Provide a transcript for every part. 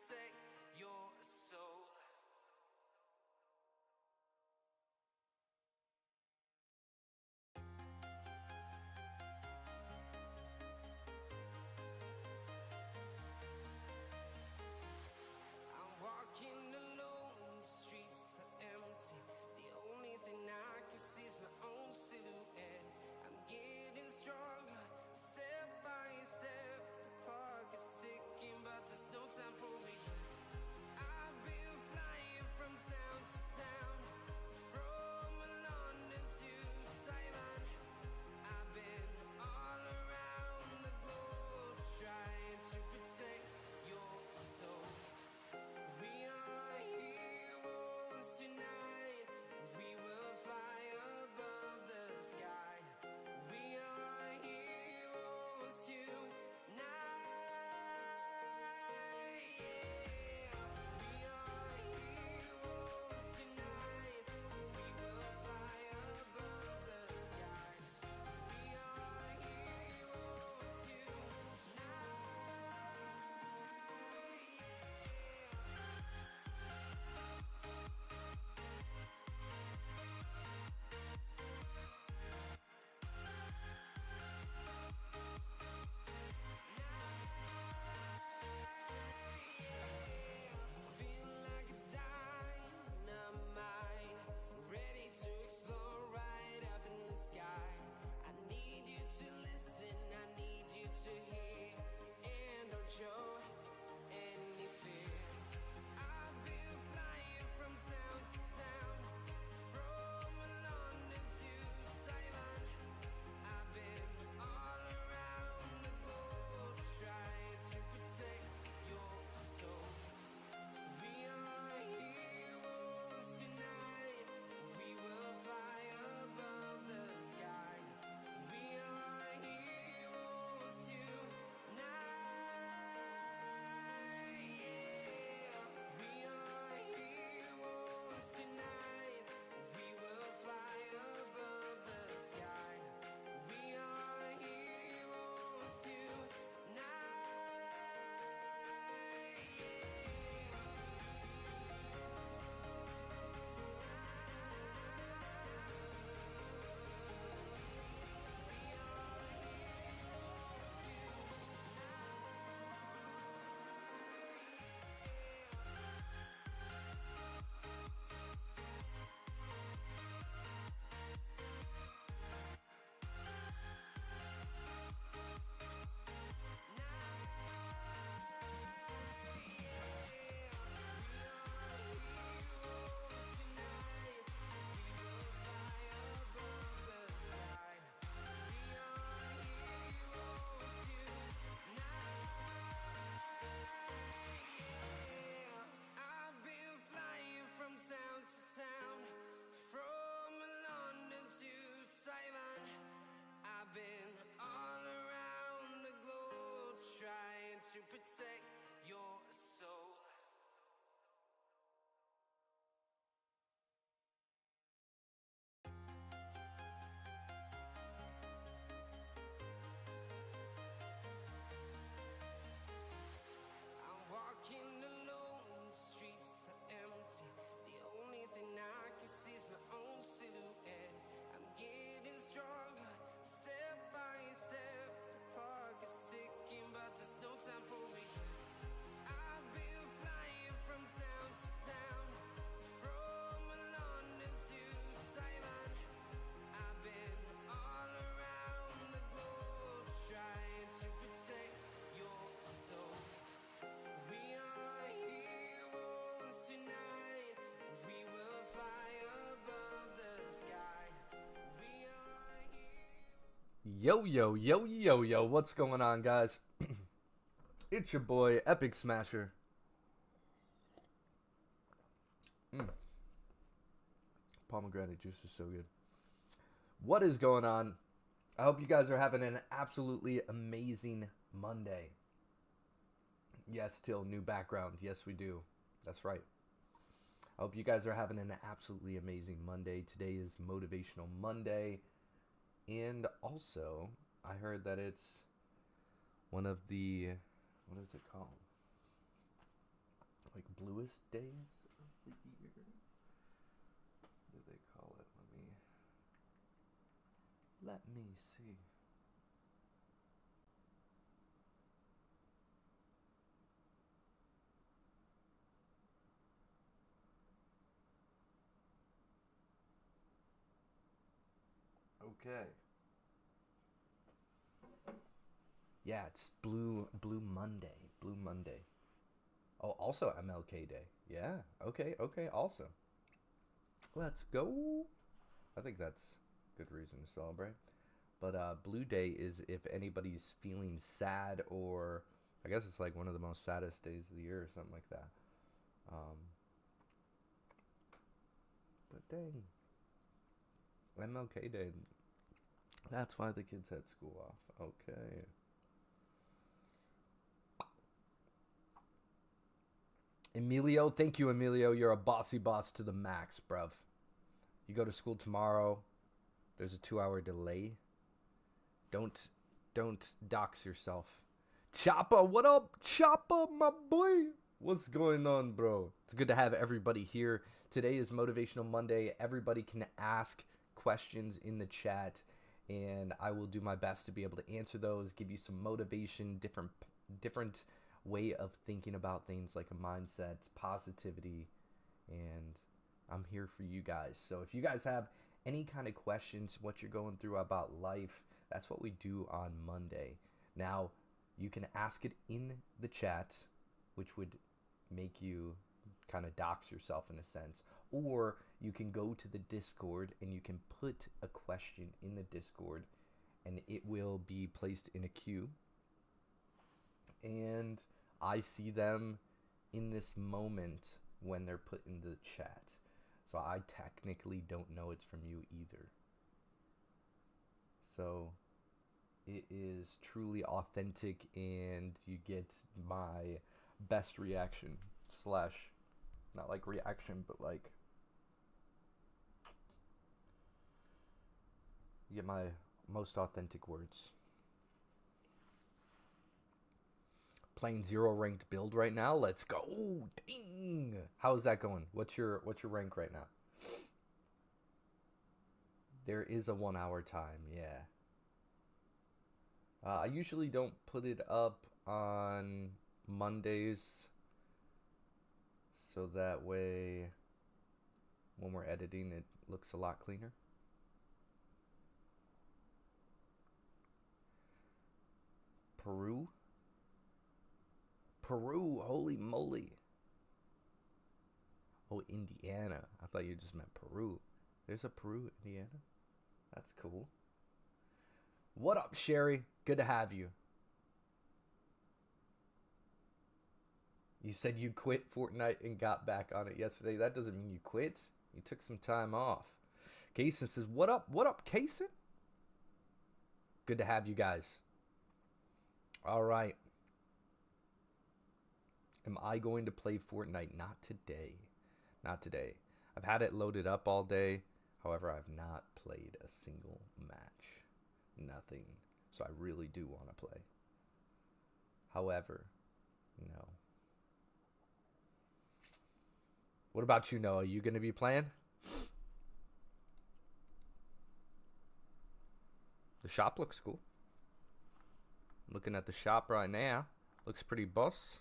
protect your soul. I'm walking alone, the streets are empty. The only thing I can see is my own silhouette. I'm getting stronger, step by step. The clock is ticking, but there's no time for me. I've been flying from town to town, from London to Taiwan. I've been all around the globe trying to protect your soul. We are heroes tonight. We will fly above the sky. We are heroes tonight. Yeah. We are heroes tonight. We will fly above the sky. We are heroes tonight. Feel like a dynamite, ready to explode right up in the sky. I need you to listen, I need you to hear, and don't show any fear. I've been flying from town to town, from London to Taiwan. I've been all around the globe trying to protect your soul. We are heroes tonight. We will fly above the sky. We are heroes tonight. Yeah. We are heroes tonight. We will fly above the sky. We are heroes tonight. I've been flying from town to town, from London to Taiwan. I've been all around the globe trying to protect your soul. I'm walking alone, the streets are empty. The only thing I can see is my own silhouette. I'm getting stronger, step by step. The clock is ticking, but there's no time for me. I've been flying from town to town, from London to Taiwan. I've been all around the globe trying to protect your soul. We are heroes tonight. We will fly above the sky. We are heroes. Yo, yo, yo, yo, yo, what's going on, guys? It's your boy, Epic Smasher. Pomegranate juice is so good. What is going on? I hope you guys are having an absolutely amazing Monday. Yes, Till, new background. Yes, we do. That's right. I hope you guys are having an absolutely amazing Monday. Today is Motivational Monday. And also, I heard that it's one of the, what is it called? Like bluest days of the year? What do they call it? Let me see. Okay. Yeah, it's Blue Monday. Blue Monday. Oh, also MLK Day. Yeah. Okay. Also, let's go. I think that's a good reason to celebrate. But Blue Day is if anybody's feeling sad, or I guess it's like one of the most saddest days of the year or something like that. Um, but dang, MLK Day. That's why the kids had school off. Okay. Emilio, thank you, Emilio. You're a bossy boss to the max, bruv. You go to school tomorrow. There's a 2-hour delay. Don't dox yourself. Choppa, what up? Choppa, my boy. What's going on, bro? It's good to have everybody here. Today is Motivational Monday. Everybody can ask questions in the chat, and I will do my best to be able to answer those, give you some motivation, different way of thinking about things, like a mindset, positivity, and I'm here for you guys. So if you guys have any kind of questions, what you're going through about life, that's what we do on Monday. Now, you can ask it in the chat, which would make you kind of dox yourself in a sense, or you can go to the Discord and you can put a question in the Discord and it will be placed in a queue, and I see them in this moment when they're put in the chat. So I technically don't know it's from you either. So it is truly authentic, and you get my best reaction slash, not like reaction, but like you get my most authentic words. Playing 0 ranked build right now. Let's go. Dang. How's that going? What's your rank right now? There is a 1-hour time. Yeah. I usually don't put it up on Mondays, so that way when we're editing it looks a lot cleaner. Peru, holy moly. Oh, Indiana. I thought you just meant Peru. There's a Peru, Indiana. That's cool. What up, Sherry? Good to have you. You said you quit Fortnite and got back on it yesterday. That doesn't mean you quit. You took some time off. Kaysen says, what up? What up, Kaysen? Good to have you guys. All right. Am I going to play Fortnite? Not today. Not today. I've had it loaded up all day. However, I've not played a single match. Nothing. So I really do want to play. However, no. What about you, Noah? You going to be playing? The shop looks cool. Looking at the shop right now. Looks pretty boss.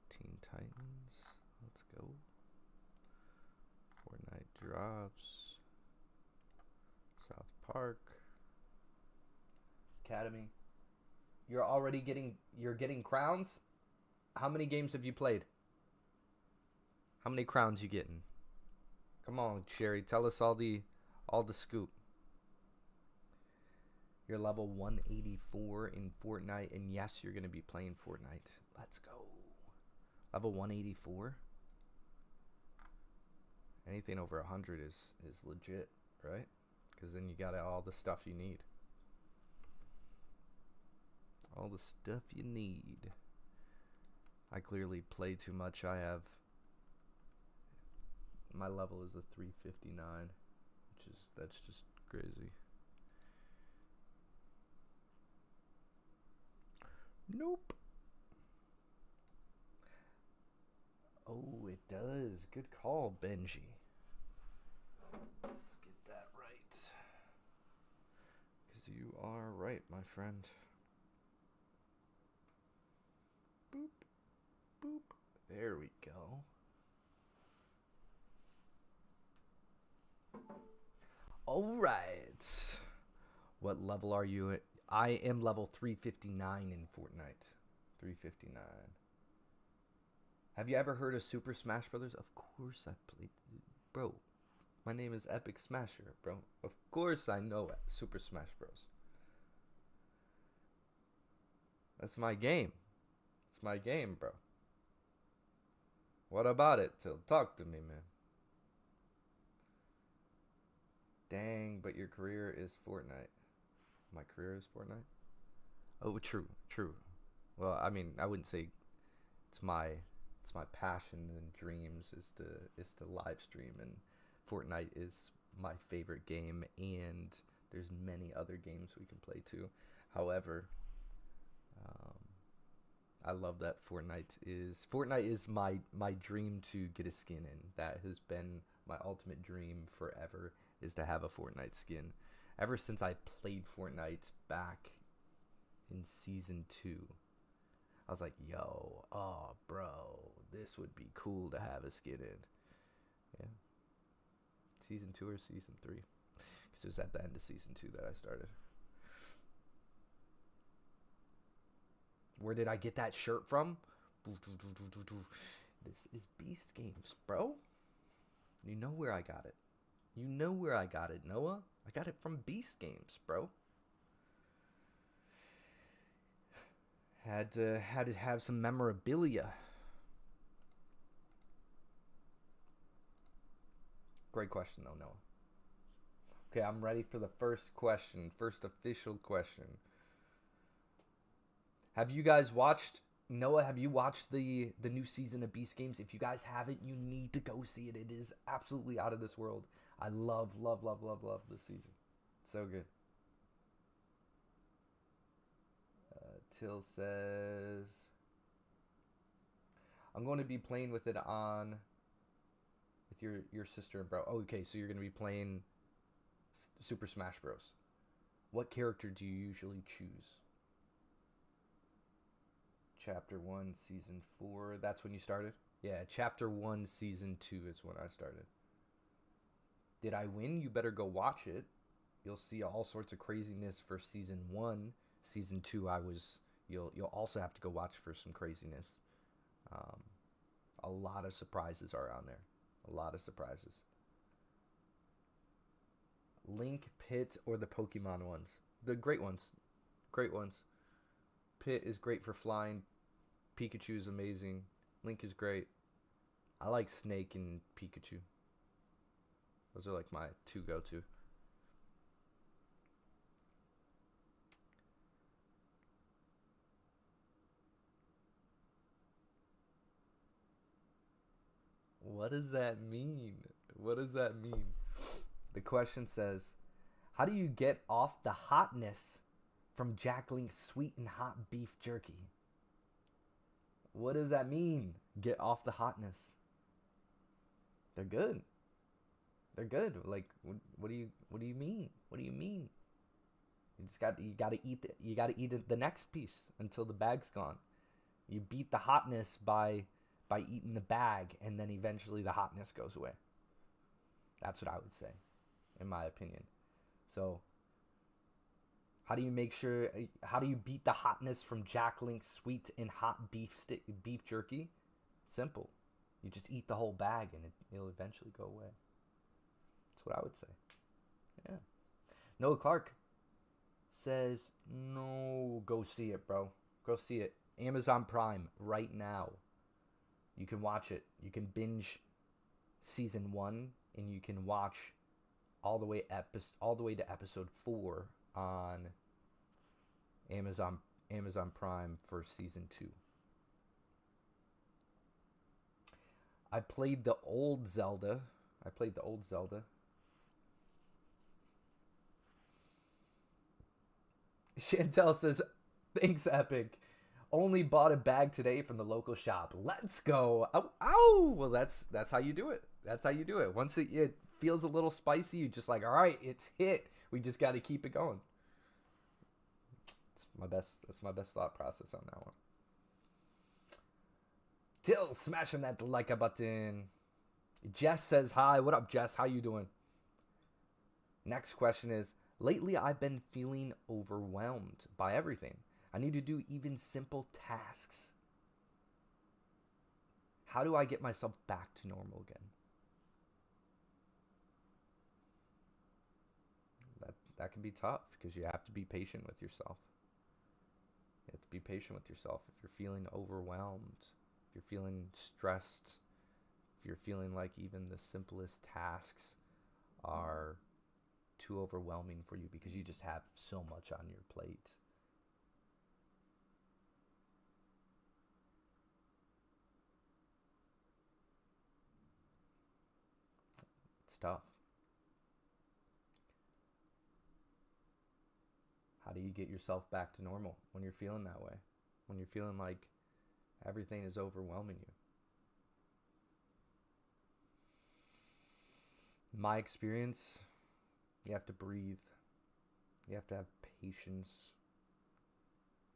Teen Titans. Let's go. Fortnite drops. South Park. Academy. You're getting crowns? How many games have you played? How many crowns you getting? Come on, Sherry, tell us all the scoop. You're level 184 in Fortnite, and yes, you're gonna be playing Fortnite. Let's go. Level 184. Anything over 100 is legit, right? Because then you got all the stuff you need. All the stuff you need. I clearly play too much. My level is a 359, that's just crazy. Nope. Oh, it does. Good call, Benji. Let's get that right. Because you are right, my friend. Boop, boop. There we go. All right. What level are you at? I am level 359 in Fortnite. 359. Have you ever heard of Super Smash Brothers? Of course I played. Bro, my name is Epic Smasher, bro. Of course I know Super Smash Bros. That's my game. It's my game, bro. What about it, Till? Talk to me, man. Dang, but your career is Fortnite. My career is Fortnite? Oh, true, true. Well, I mean, I wouldn't say it's my passion and dreams is to live stream, and Fortnite is my favorite game, and there's many other games we can play too. However, I love that Fortnite is my dream to get a skin in. That has been my ultimate dream forever, is to have a Fortnite skin. Ever since I played Fortnite back in season 2, I was like, yo, oh, bro, this would be cool to have a skin in. Yeah. Season 2 or season 3? Because it was at the end of season 2 that I started. Where did I get that shirt from? This is Beast Games, bro. You know where I got it. You know where I got it, Noah. I got it from Beast Games, bro. Had to have some memorabilia. Great question, though, Noah. Okay, I'm ready for the first question. First official question. Have you guys watched... Noah, have you watched the new season of Beast Games? If you guys haven't, you need to go see it. It is absolutely out of this world. I love this season. So good. Till says... I'm going to be playing with it on... with your sister and bro. Oh, okay, so you're going to be playing Super Smash Bros. What character do you usually choose? Chapter 1, Season 4. That's when you started? Yeah, Chapter 1, Season 2 is when I started. Did I win? You better go watch it. You'll see all sorts of craziness for Season 1. Season 2, You'll also have to go watch for some craziness. A lot of surprises are on there. A lot of surprises. Link, Pit, or the Pokemon ones? The great ones. Great ones. Pit is great for flying. Pikachu is amazing. Link is great. I like Snake and Pikachu. Those are like my 2 go-to. What does that mean? What does that mean? The question says, how do you get off the hotness from Jack Link's sweet and hot beef jerky? What does that mean? Get off the hotness. They're good. They're good. Like, what do you mean? What do you mean? You gotta eat the next piece until the bag's gone. You beat the hotness by eating the bag, and then eventually the hotness goes away. That's what I would say, in my opinion. So, how do you beat the hotness from Jack Link's sweet and hot beef jerky? Simple. You just eat the whole bag, and it'll eventually go away. That's what I would say. Yeah. Noah Clark says, no, go see it, bro. Go see it. Amazon Prime right now. You can watch it. You can binge season 1, and you can watch all the way to episode 4 on Amazon Prime for season 2. I played the old Zelda. Chantel says, thanks, Epic. Only bought a bag today from the local shop. Let's go. Oh, ow. Well, that's how you do it. That's how you do it. Once it feels a little spicy, you just like, all right, it's hit. We just got to keep it going. That's my best thought process on that one. Till smashing that like a button. Jess says hi. What up, Jess? How you doing? Next question is, lately I've been feeling overwhelmed by everything. I need to do even simple tasks. How do I get myself back to normal again? That can be tough because you have to be patient with yourself. You have to be patient with yourself. If you're feeling overwhelmed, if you're feeling stressed, if you're feeling like even the simplest tasks are too overwhelming for you because you just have so much on your plate. It's tough. How do you get yourself back to normal when you're feeling that way? When you're feeling like everything is overwhelming you? In my experience, you have to breathe. You have to have patience.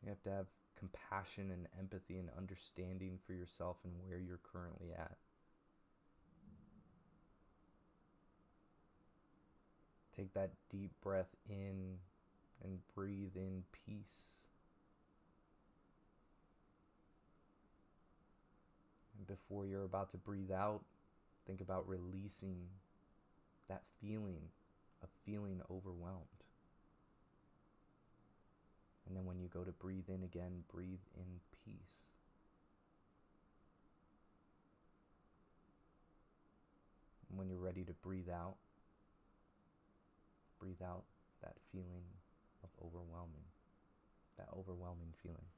You have to have compassion and empathy and understanding for yourself and where you're currently at. Take that deep breath in and breathe in peace. And before you're about to breathe out, think about releasing that feeling of feeling overwhelmed. And then when you go to breathe in again, breathe in peace. And when you're ready to breathe out that feeling of that overwhelming feeling.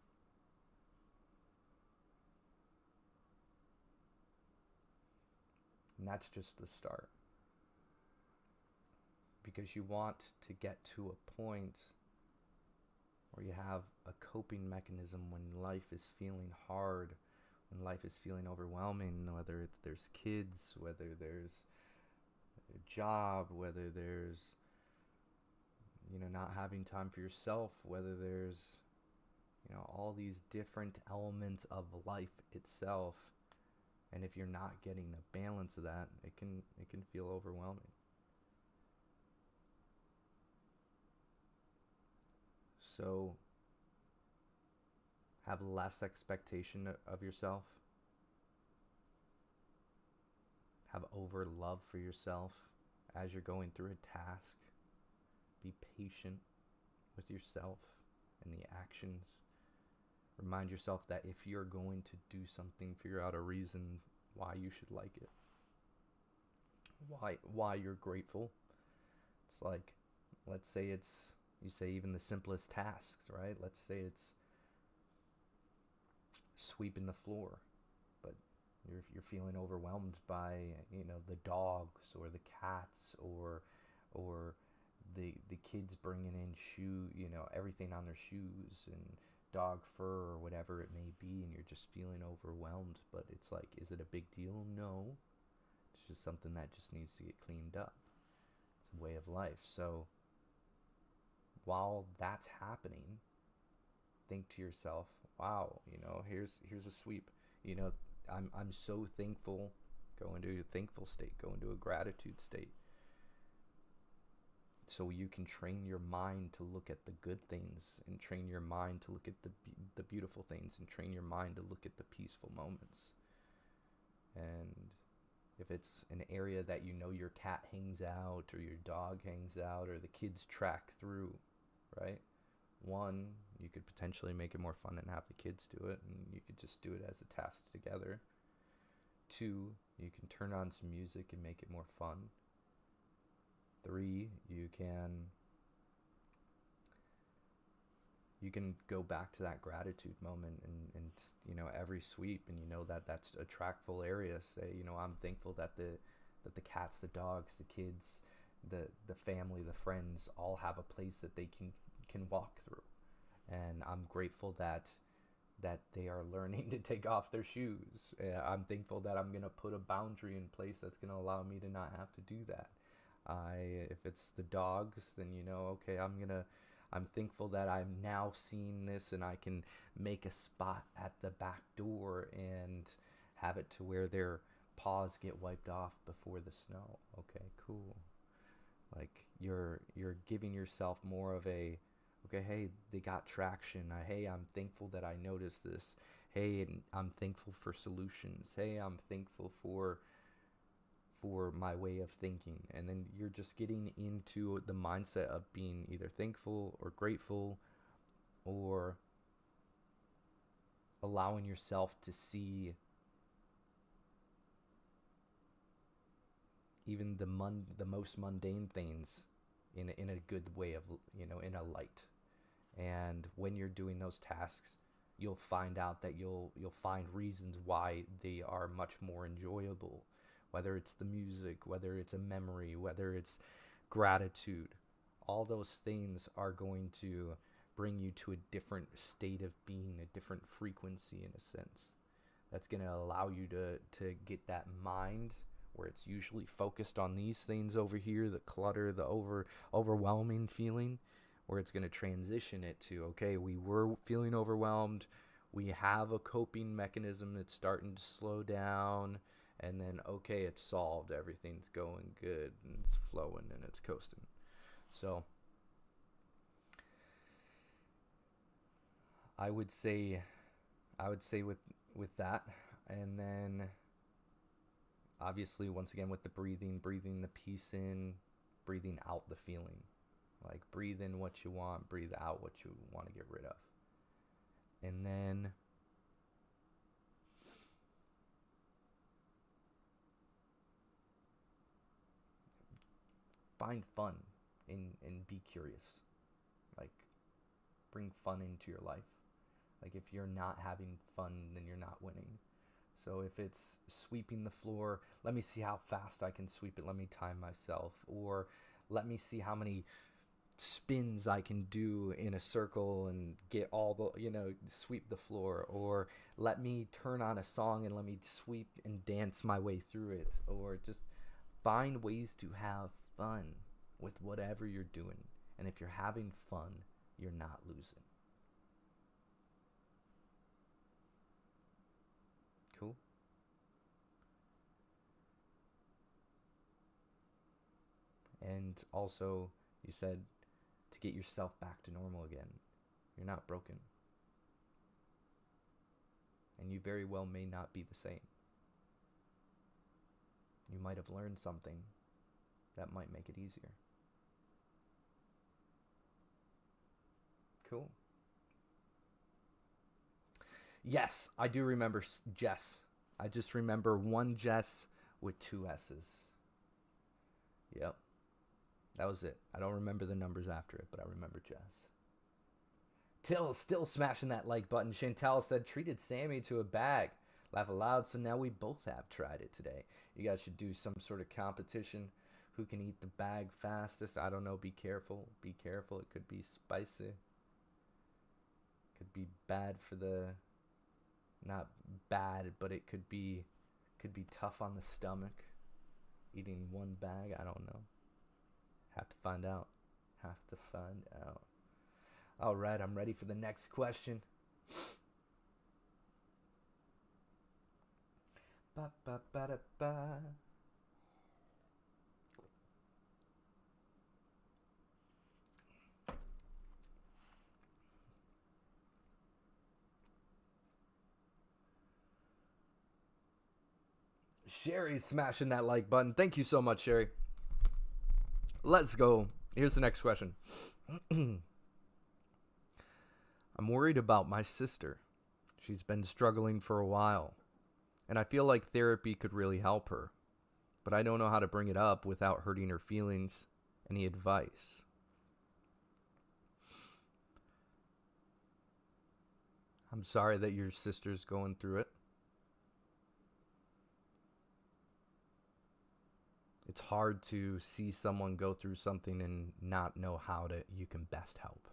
And that's just the start. Because you want to get to a point where you have a coping mechanism when life is feeling hard, when life is feeling overwhelming, whether there's kids, whether there's a job, whether there's not having time for yourself, whether there's all these different elements of life itself. And if you're not getting the balance of that, it can feel overwhelming. So have less expectation of yourself. Have over love for yourself as you're going through a task. Be patient with yourself and the actions. Remind yourself that if you're going to do something, figure out a reason why you should like it. Why you're grateful. It's like, let's say you say even the simplest tasks, right? Let's say it's sweeping the floor, but you're feeling overwhelmed by the dogs or the cats or the kids bringing in everything on their shoes and dog fur or whatever it may be, and you're just feeling overwhelmed. But it's like, is it a big deal? No. It's just something that just needs to get cleaned up. It's a way of life. So while that's happening, think to yourself, wow, here's a sweep. I'm so thankful. Go into a thankful state, go into a gratitude state. So you can train your mind to look at the good things, and train your mind to look at the beautiful things, and train your mind to look at the peaceful moments. And if it's an area that your cat hangs out, or your dog hangs out, or the kids track through, right? One, you could potentially make it more fun and have the kids do it, and you could just do it as a task together. Two, you can turn on some music and make it more fun. Three, you can go back to that gratitude moment and every sweep, and that's a track full area. Say, I'm thankful that the cats, the dogs, the kids, the family, the friends all have a place that they can walk through. And I'm grateful that that they are learning to take off their shoes. I'm thankful that I'm going to put a boundary in place that's going to allow me to not have to do that. If it's the dogs, then okay, I'm thankful that I'm now seeing this and I can make a spot at the back door and have it to where their paws get wiped off before the snow. Okay, cool. Like you're giving yourself more of a, okay, hey, they got traction. Hey, I'm thankful that I noticed this. Hey, and I'm thankful for solutions. Hey, I'm thankful for my way of thinking. And then you're just getting into the mindset of being either thankful or grateful, or allowing yourself to see even the most mundane things in a good way of, in a light. And when you're doing those tasks, you'll find out that you'll find reasons why they are much more enjoyable, whether it's the music, whether it's a memory, whether it's gratitude. All those things are going to bring you to a different state of being, a different frequency in a sense. That's going to allow you to get that mind where it's usually focused on these things over here, the clutter, the overwhelming feeling, where it's going to transition it to, okay, we were feeling overwhelmed, we have a coping mechanism that's starting to slow down, and then, okay, it's solved, everything's going good, and it's flowing, and it's coasting. So I would say with that, and then obviously once again with the breathing the peace in, breathing out the feeling. Like, breathe in what you want, breathe out what you want to get rid of. And then find fun and be curious. Like, bring fun into your life. Like, if you're not having fun, then you're not winning. So if it's sweeping the floor, let me see how fast I can sweep it. Let me time myself. Or let me see how many spins I can do in a circle and get all the, sweep the floor. Or let me turn on a song and let me sweep and dance my way through it. Or just find ways to have fun with whatever you're doing. And if you're having fun, you're not losing. Cool. And also, you said to get yourself back to normal again. You're not broken. And you very well may not be the same. You might have learned something that might make it easier. Cool. Yes, I do remember Jess. I just remember one Jess with 2 S's. Yep. That was it. I don't remember the numbers after it, but I remember Jess. Till still smashing that like button. Chantal said, treated Sammy to a bag. Laugh aloud, so now we both have tried it today. You guys should do some sort of competition. Who can eat the bag fastest? I don't know. Be careful. Be careful. It could be spicy. Could be bad for the... Not bad, but it could be tough on the stomach. Eating one bag, I don't know. Have to find out. All right, I'm ready for the next question. Ba ba ba da ba. Sherry's smashing that like button. Thank you so much, Sherry. Let's go. Here's the next question. I'm worried about my sister. She's been struggling for a while, and I feel like therapy could really help her, but I don't know how to bring it up without hurting her feelings. Any advice? I'm sorry that your sister's going through it. It's hard to see someone go through something and not know how you can best help.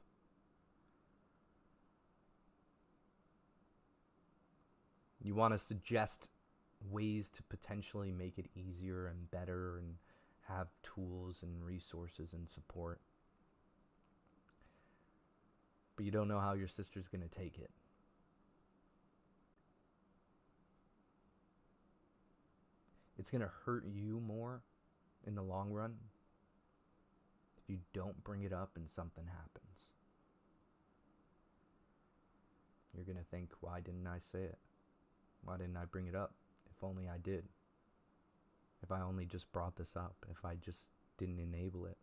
You want to suggest ways to potentially make it easier and better and have tools and resources and support. But you don't know how your sister's going to take it. It's going to hurt you more in the long run if you don't bring it up and something happens. You're going to think, why didn't I say it? Why didn't I bring it up? If only I did. If I only just brought this up. If I just didn't enable it.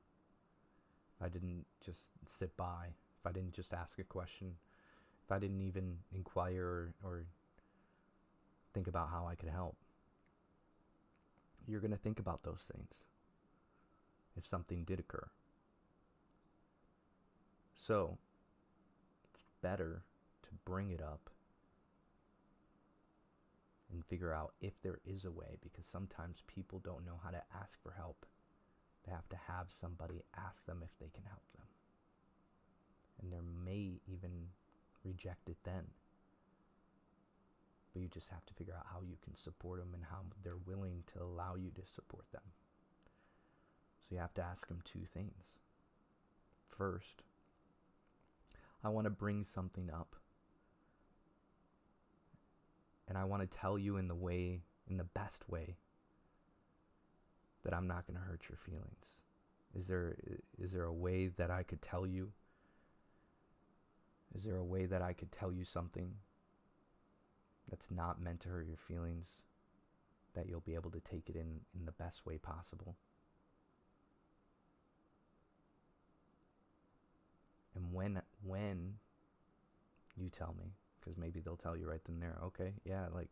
If I didn't just sit by. If I didn't just ask a question. If I didn't even inquire or think about how I could help. You're going to think about those things if something did occur. So, it's better to bring it up and figure out if there is a way, because sometimes people don't know how to ask for help. They have to have somebody ask them if they can help them. And they may even reject it then. But you just have to figure out how you can support them and how they're willing to allow you to support them. So you have to ask them two things. First, I want to bring something up. And I want to tell you in the best way, that I'm not going to hurt your feelings. Is there a way that I could tell you? Is there a way that I could tell you something that's not meant to hurt your feelings, that you'll be able to take it in the best way possible? And when you tell me, because maybe they'll tell you right then and there, okay, yeah, like,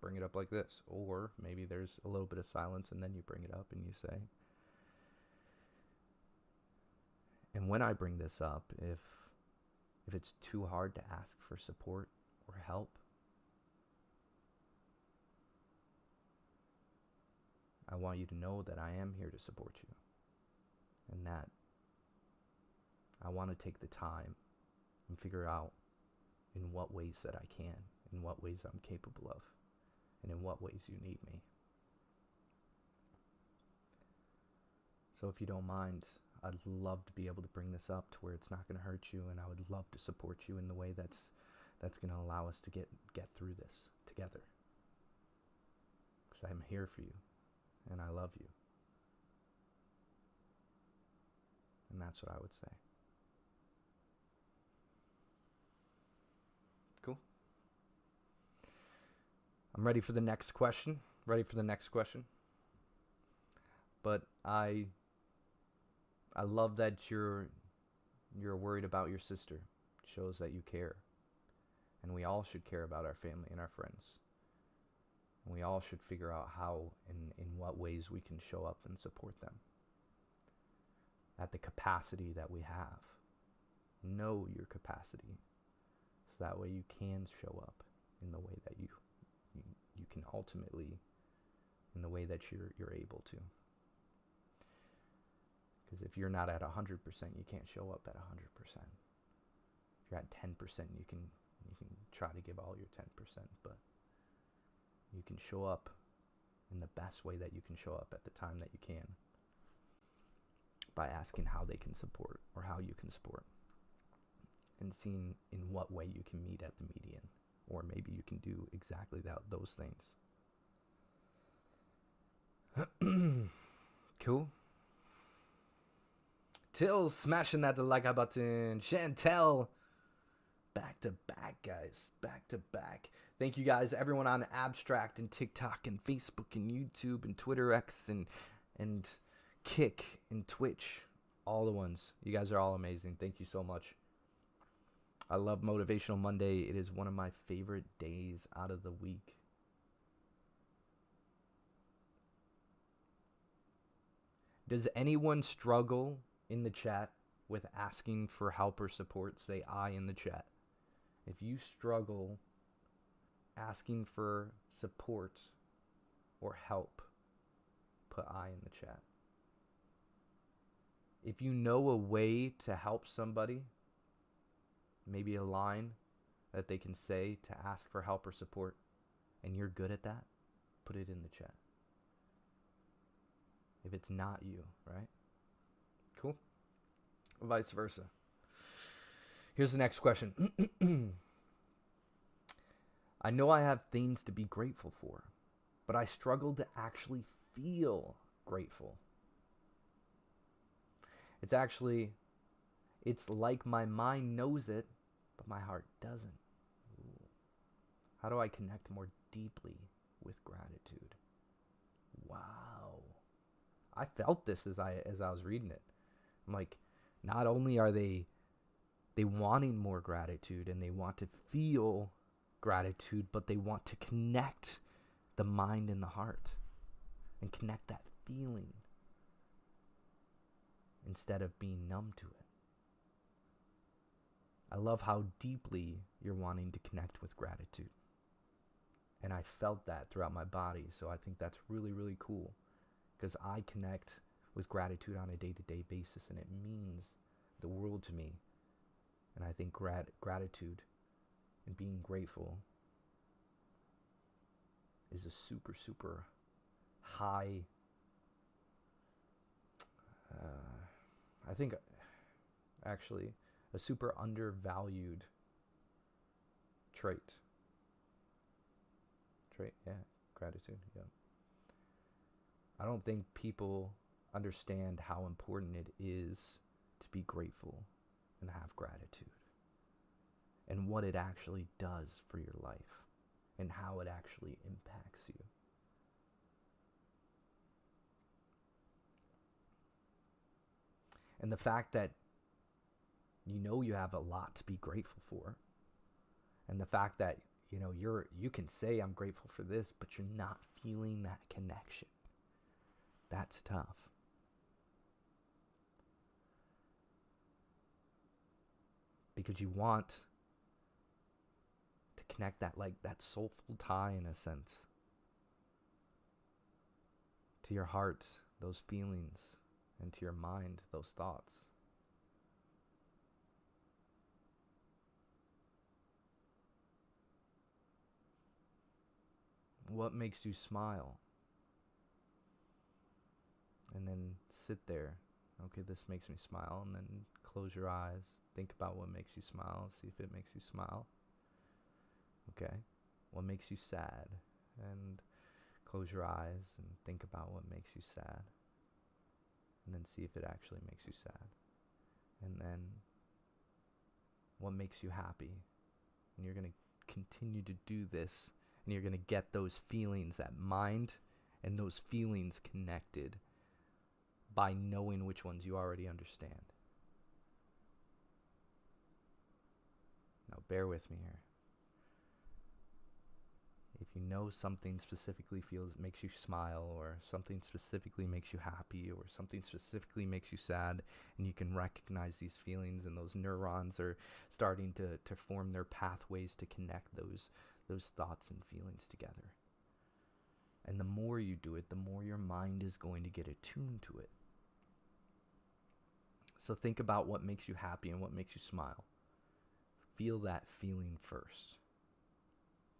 bring it up like this. Or maybe there's a little bit of silence and then you bring it up and you say. And when I bring this up, if it's too hard to ask for support or help, I want you to know that I am here to support you. And that I want to take the time and figure out in what ways that I can, in what ways I'm capable of, and in what ways you need me. So if you don't mind, I'd love to be able to bring this up to where it's not going to hurt you, and I would love to support you in the way that's going to allow us to get through this together. Because I'm here for you, and I love you. And that's what I would say. Cool. I'm ready for the next question. But I love that you're worried about your sister. It shows that you care. And we all should care about our family and our friends. And we all should figure out how and in what ways we can show up and support them at the capacity that we have. Know your capacity, so that way you can show up in the way that you can ultimately, in the way that you're able to. Because if you're not at 100%, you can't show up at 100%. If you're at 10%, you can try to give all your 10%, but you can show up in the best way that you can show up at the time that you can, by asking how they can support or how you can support, and seeing in what way you can meet at the median, or maybe you can do exactly those things. Cool. Till smashing that like button. Chantel, back to back, guys, back to back. Thank you guys, everyone on Abstract and TikTok and Facebook and YouTube and Twitter X and Kick and Twitch, all the ones. You guys are all amazing. Thank you so much. I love Motivational Monday. It is one of my favorite days out of the week. Does anyone struggle in the chat with asking for help or support? Say I in the chat. If you struggle asking for support or help, put I in the chat. If you know a way to help somebody, maybe a line that they can say to ask for help or support, and you're good at that, put it in the chat. If it's not you, right? Cool. Vice versa. Here's the next question. I know I have things to be grateful for, but I struggle to actually feel grateful. It's like my mind knows it, but my heart doesn't. Ooh. How do I connect more deeply with gratitude? Wow. I felt this as I was reading it. I'm like, not only are they wanting more gratitude and they want to feel gratitude, but they want to connect the mind and the heart and connect that feeling instead of being numb to it. I love how deeply you're wanting to connect with gratitude. And I felt that throughout my body, so I think that's really, really cool, because I connect with gratitude on a day-to-day basis, and it means the world to me. And I think gratitude and being grateful is a super, super high, I think actually a super undervalued trait. Yeah, gratitude, yeah. I don't think people understand how important it is to be grateful and have gratitude, and what it actually does for your life, and how it actually impacts you. And the fact that you have a lot to be grateful for, and the fact that you can say I'm grateful for this, but you're not feeling that connection. That's tough. Because you want to connect that soulful tie, in a sense, to your heart, those feelings, and to your mind, those thoughts. What makes you smile? And then sit there. Okay, this makes me smile. And then close your eyes. Think about what makes you smile. See if it makes you smile. Okay. What makes you sad? And close your eyes and think about what makes you sad. And then see if it actually makes you sad. And then what makes you happy? And you're going to continue to do this. And you're going to get those feelings, that mind and those feelings connected by knowing which ones you already understand. Now, bear with me here. If you know something specifically makes you smile, or something specifically makes you happy, or something specifically makes you sad, and you can recognize these feelings, and those neurons are starting to form their pathways to connect those thoughts and feelings together. And the more you do it, the more your mind is going to get attuned to it. So think about what makes you happy and what makes you smile. Feel that feeling first.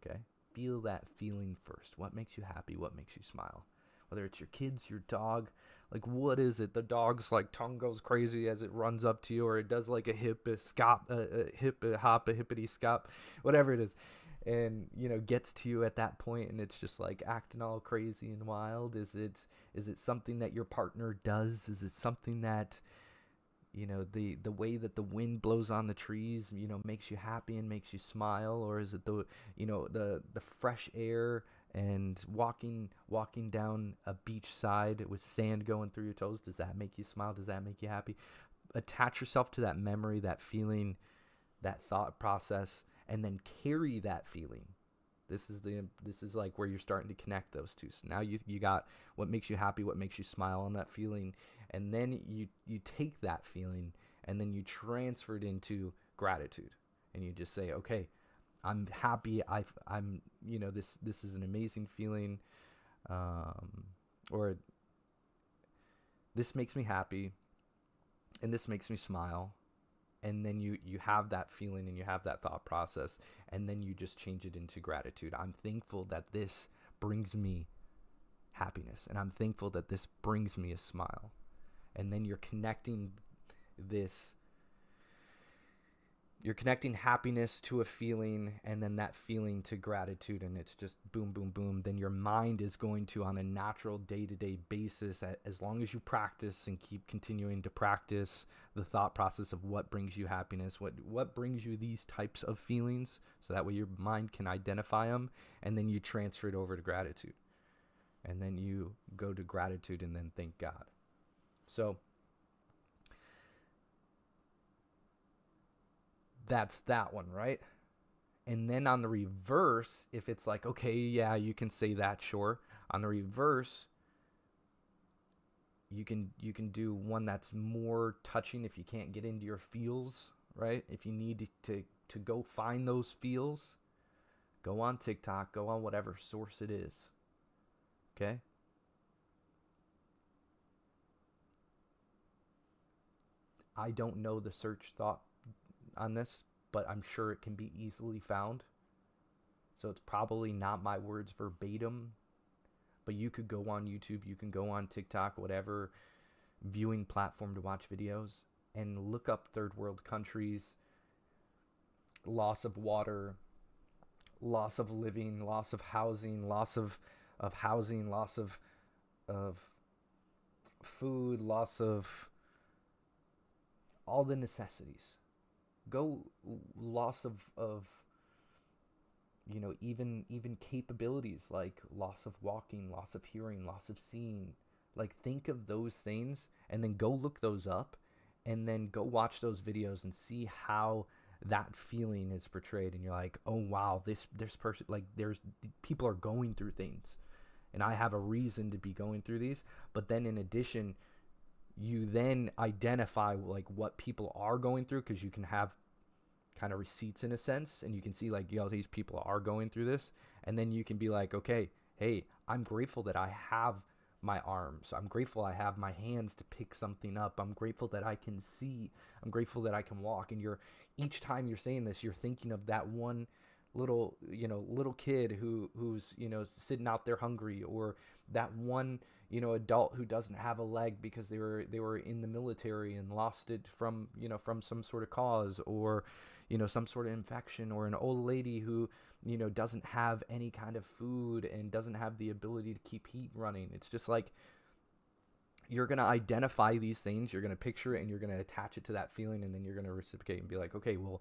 Okay? Feel that feeling first. What makes you happy? What makes you smile? Whether it's your kids, your dog, what is it? The dog's tongue goes crazy as it runs up to you, or it does a hip, a scop, a hip, a hop, a hippity scop, whatever it is. And gets to you at that point, and it's just acting all crazy and wild. Is it something that your partner does? Is it something that the way that the wind blows on the trees makes you happy and makes you smile? Or is it the fresh air and walking down a beach side with sand going through your toes? Does that make you smile? Does that make you happy? Attach yourself to that memory, that feeling, that thought process, and then carry that feeling. This is where you're starting to connect those two. So now you got what makes you happy, what makes you smile on that feeling, and then you take that feeling and then you transfer it into gratitude, and you just say, okay, I'm happy. I'm this is an amazing feeling, or this makes me happy, and this makes me smile. and then you have that feeling and you have that thought process, and then you just change it into gratitude. I'm thankful that this brings me happiness, and I'm thankful that this brings me a smile. And then you're connecting happiness to a feeling, and then that feeling to gratitude, and it's just boom, boom, boom. Then your mind is going to, on a natural day-to-day basis, as long as you practice and keep continuing to practice the thought process of what brings you happiness, what brings you these types of feelings, so that way your mind can identify them, and then you transfer it over to gratitude. And then you go to gratitude and then thank God. So that's that one, right? And then on the reverse, if it's like, okay, yeah, you can say that, sure. On the reverse, you can do one that's more touching if you can't get into your feels, right? If you need to go find those feels, go on TikTok, go on whatever source it is. Okay? I don't know the search thought on this, but I'm sure it can be easily found. So it's probably not my words verbatim, but you could go on YouTube, you can go on TikTok, whatever viewing platform to watch videos, and look up third world countries, loss of water, loss of living, loss of housing, loss of housing, loss of food, loss of all the necessities. Go loss of even capabilities, like loss of walking, loss of hearing, loss of seeing. Like, think of those things and then go look those up, and then go watch those videos and see how that feeling is portrayed. And you're like, oh wow, this person, like, there's people are going through things, and I have a reason to be going through these. But then in addition, you then identify like what people are going through, because you can have kind of receipts in a sense, and you can see like, yo, these people are going through this. And then you can be like, okay, hey, I'm grateful that I have my arms. I'm grateful I have my hands to pick something up. I'm grateful that I can see. I'm grateful that I can walk. And each time you're saying this, you're thinking of that one little kid who's sitting out there hungry, or that one adult who doesn't have a leg because they were in the military and lost it from some sort of cause, or some sort of infection, or an old lady who doesn't have any kind of food and doesn't have the ability to keep heat running. It's just like, you're going to identify these things, you're going to picture it, and you're going to attach it to that feeling, and then you're going to reciprocate and be like, okay, well,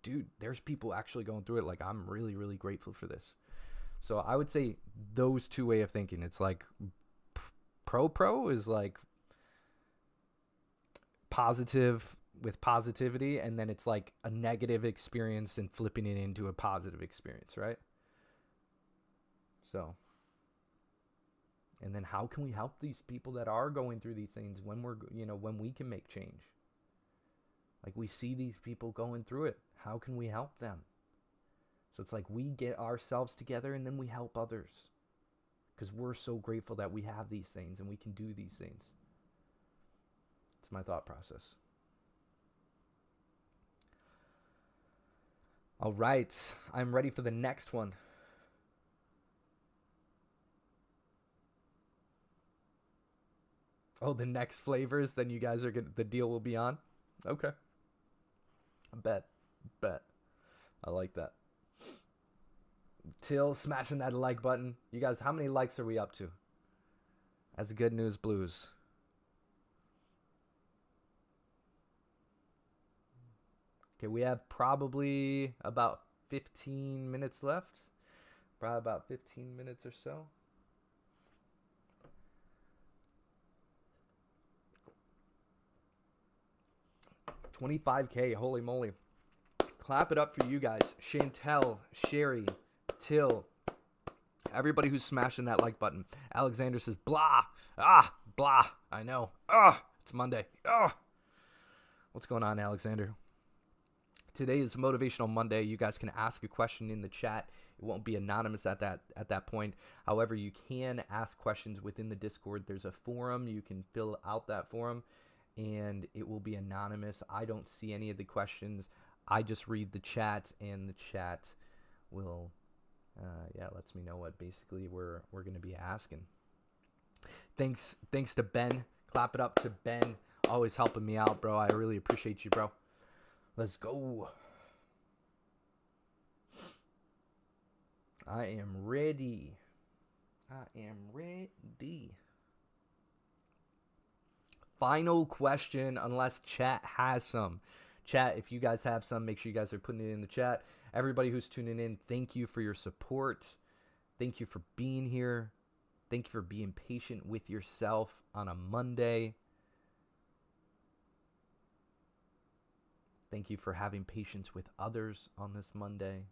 dude, there's people actually going through it. Like, I'm really, really grateful for this. So I would say those two way of thinking. It's like pro is like positive with positivity, and then it's like a negative experience and flipping it into a positive experience, right? So, and then how can we help these people that are going through these things when when we can make change? Like, we see these people going through it. How can we help them? So it's like, we get ourselves together and then we help others, because we're so grateful that we have these things and we can do these things. It's my thought process. All right, I'm ready for the next one. Oh, the next flavors, then you guys are the deal will be on. Okay. Bet. I like that. Till smashing that like button. You guys, how many likes are we up to? That's good news, Blues. Okay, we have probably about 15 minutes left. Probably about 15 minutes or so. $25K, holy moly. Clap it up for you guys. Chantel, Sherry, Till, everybody who's smashing that like button. Alexander says, blah. Blah. I know. It's Monday. What's going on, Alexander? Today is Motivational Monday. You guys can ask a question in the chat. It won't be anonymous at that point. However, you can ask questions within the Discord. There's a forum. You can fill out that forum, and it will be anonymous. I don't see any of the questions. I just read the chat, and the chat will, lets me know what basically we're going to be asking. Thanks to Ben. Clap it up to Ben. Always helping me out, bro. I really appreciate you, bro. Let's go. I am ready. Final question, unless chat has some. Chat, if you guys have some, make sure you guys are putting it in the chat. Everybody who's tuning in, thank you for your support. Thank you for being here. Thank you for being patient with yourself on a Monday. Thank you for having patience with others on this Monday.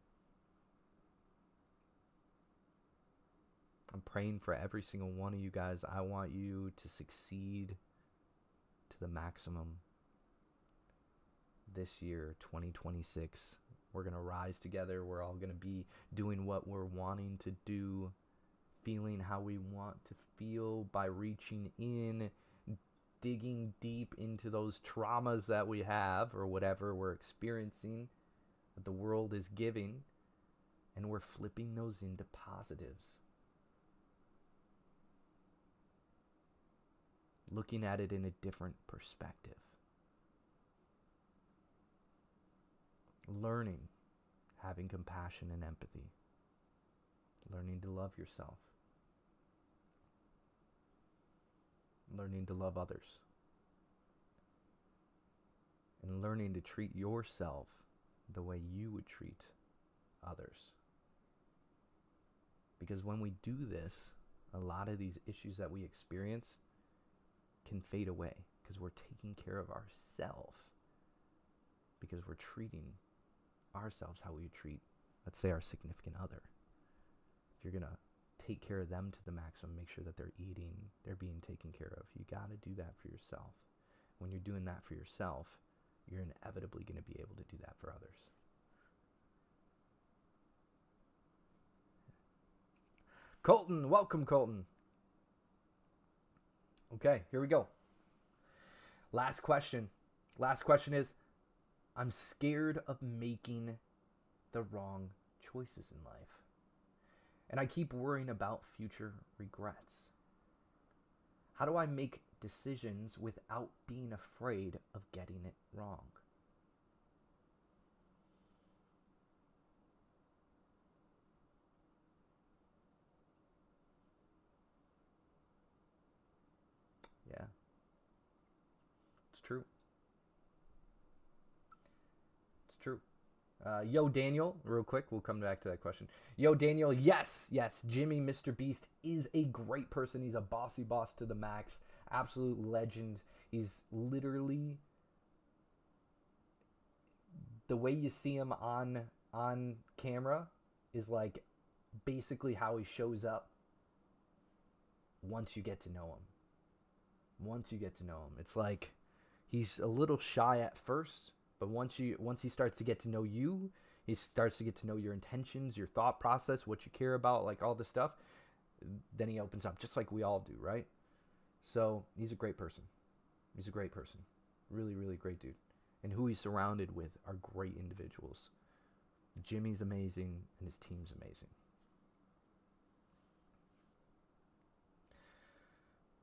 I'm praying for every single one of you guys. I want you to succeed to the maximum this year, 2026. We're going to rise together. We're all going to be doing what we're wanting to do, feeling how we want to feel by reaching in, digging deep into those traumas that we have or whatever we're experiencing that the world is giving, and we're flipping those into positives. Looking at it in a different perspective. Learning, having compassion and empathy. Learning to love yourself. Learning to love others. And learning to treat yourself the way you would treat others. Because when we do this, a lot of these issues that we experience can fade away because we're taking care of ourselves, because we're treating ourselves how we would treat, let's say, our significant other. If you're gonna take care of them to the maximum, make sure that they're eating, they're being taken care of. You gotta do that for yourself. When you're doing that for yourself, you're inevitably gonna be able to do that for others. Colton, welcome, Colton. Okay, here we go. Last question. Last question is, I'm scared of making the wrong choices in life. And I keep worrying about future regrets. How do I make decisions without being afraid of getting it wrong? Yeah. It's true. It's true. Yo, Daniel, real quick, we'll come back to that question. Yo, Daniel, yes, Jimmy, Mr. Beast, is a great person. He's a bossy boss to the max. Absolute legend. He's literally, the way you see him on camera is like basically how he shows up once you get to know him. It's like he's a little shy at first, but once he starts to get to know you, he starts to get to know your intentions, your thought process, what you care about, like all this stuff, then he opens up, just like we all do, right? So he's a great person. Really, really great dude. And who he's surrounded with are great individuals. Jimmy's amazing, and his team's amazing.